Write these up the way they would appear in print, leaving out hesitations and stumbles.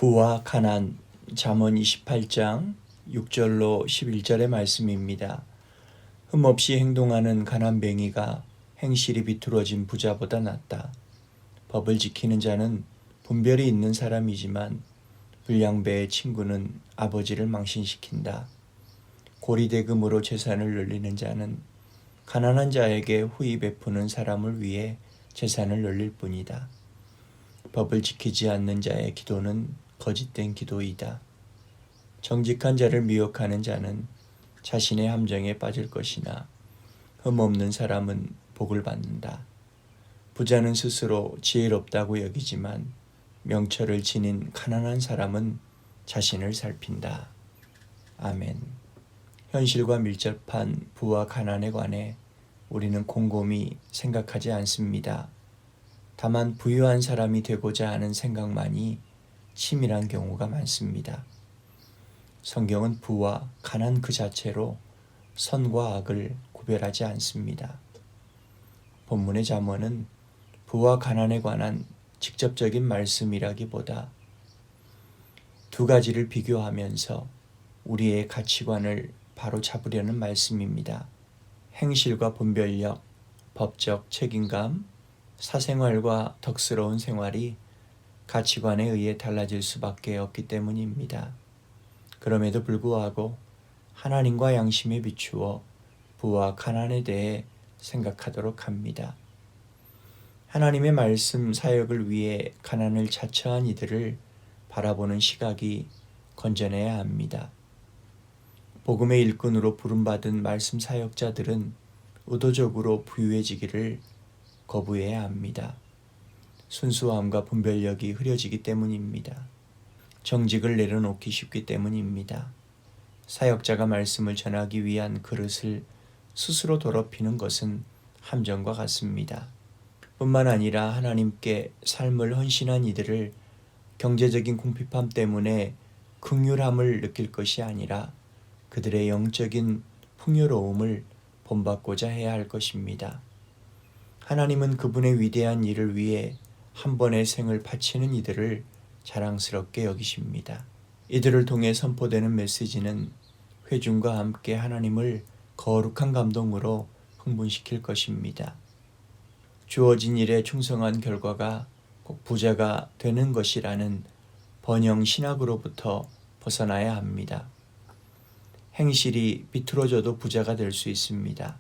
부와 가난. 잠언 28장 6절로 11절의 말씀입니다. 흠없이 행동하는 가난뱅이가 행실이 비뚤어진 부자보다 낫다. 법을 지키는 자는 분별이 있는 사람이지만 불량배의 친구는 아버지를 망신시킨다. 고리대금으로 재산을 늘리는 자는 가난한 자에게 후히 베푸는 사람을 위해 재산을 늘릴 뿐이다. 법을 지키지 않는 자의 기도는 거짓된 기도이다. 정직한 자를 미혹하는 자는 자신의 함정에 빠질 것이나 흠없는 사람은 복을 받는다. 부자는 스스로 지혜롭다고 여기지만 명철을 지닌 가난한 사람은 자신을 살핀다. 아멘. 현실과 밀접한 부와 가난에 관해 우리는 곰곰이 생각하지 않습니다. 다만 부유한 사람이 되고자 하는 생각만이 치밀한 경우가 많습니다. 성경은 부와 가난 그 자체로 선과 악을 구별하지 않습니다. 본문의 잠언은 부와 가난에 관한 직접적인 말씀이라기보다 두 가지를 비교하면서 우리의 가치관을 바로 잡으려는 말씀입니다. 행실과 분별력, 법적 책임감, 사생활과 덕스러운 생활이 가치관에 의해 달라질 수밖에 없기 때문입니다. 그럼에도 불구하고 하나님과 양심에 비추어 부와 가난에 대해 생각하도록 합니다. 하나님의 말씀 사역을 위해 가난을 자처한 이들을 바라보는 시각이 건전해야 합니다. 복음의 일꾼으로 부름받은 말씀 사역자들은 의도적으로 부유해지기를 거부해야 합니다. 순수함과 분별력이 흐려지기 때문입니다. 정직을 내려놓기 쉽기 때문입니다. 사역자가 말씀을 전하기 위한 그릇을 스스로 더럽히는 것은 함정과 같습니다. 뿐만 아니라 하나님께 삶을 헌신한 이들을 경제적인 궁핍함 때문에 긍휼함을 느낄 것이 아니라 그들의 영적인 풍요로움을 본받고자 해야 할 것입니다. 하나님은 그분의 위대한 일을 위해 한 번의 생을 바치는 이들을 자랑스럽게 여기십니다. 이들을 통해 선포되는 메시지는 회중과 함께 하나님을 거룩한 감동으로 흥분시킬 것입니다. 주어진 일에 충성한 결과가 꼭 부자가 되는 것이라는 번영 신학으로부터 벗어나야 합니다. 행실이 비틀어져도 부자가 될 수 있습니다.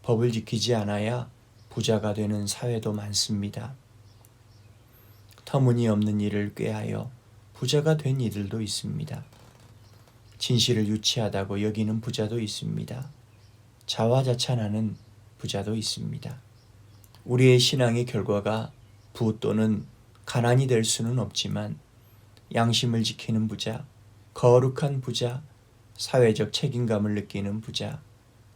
법을 지키지 않아야 부자가 되는 사회도 많습니다. 터무니없는 일을 꾀하여 부자가 된 이들도 있습니다. 진실을 유치하다고 여기는 부자도 있습니다. 자화자찬하는 부자도 있습니다. 우리의 신앙의 결과가 부 또는 가난이 될 수는 없지만 양심을 지키는 부자, 거룩한 부자, 사회적 책임감을 느끼는 부자,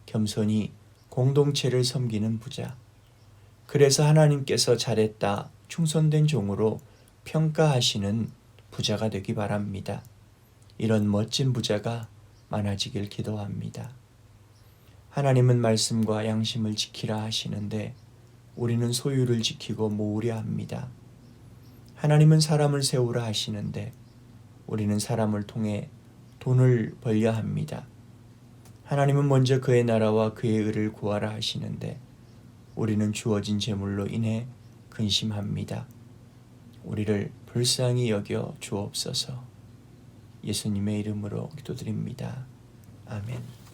겸손히 공동체를 섬기는 부자, 그래서 하나님께서 잘했다, 충성된 종으로 평가하시는 부자가 되기 바랍니다. 이런 멋진 부자가 많아지길 기도합니다. 하나님은 말씀과 양심을 지키라 하시는데 우리는 소유를 지키고 모으려 합니다. 하나님은 사람을 세우라 하시는데 우리는 사람을 통해 돈을 벌려 합니다. 하나님은 먼저 그의 나라와 그의 의를 구하라 하시는데 우리는 주어진 재물로 인해 근심합니다. 우리를 불쌍히 여겨 주옵소서. 예수님의 이름으로 기도드립니다. 아멘.